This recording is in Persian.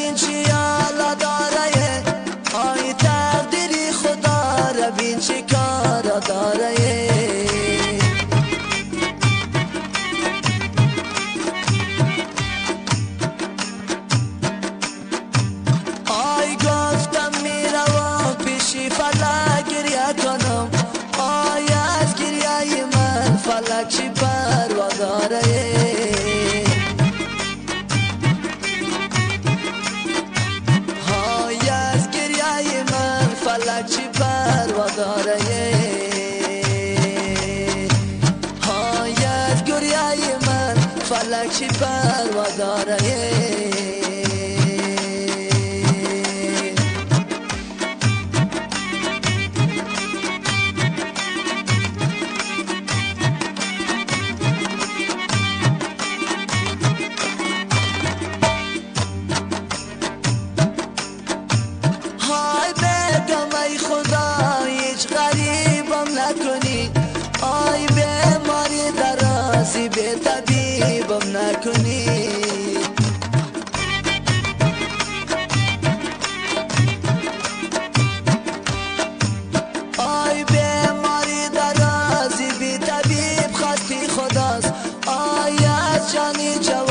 ببین چی حالا داره، آی تقدیری خدا را بین چی کارا داره. آی گفتم میروم پیشی فلک گریه کنم، آی از گریه من فلک چی پروا داره. آی از گریه من فلک چی پروا داره. آی از گریه من فلک چی پروا داره. های بگم ای خدا هیچ غریبم نکنی، آی بیماری درازی به طبیبم نکنی. آی بیماری درازی به طبیب خواستی خداست، آی از جانی جوان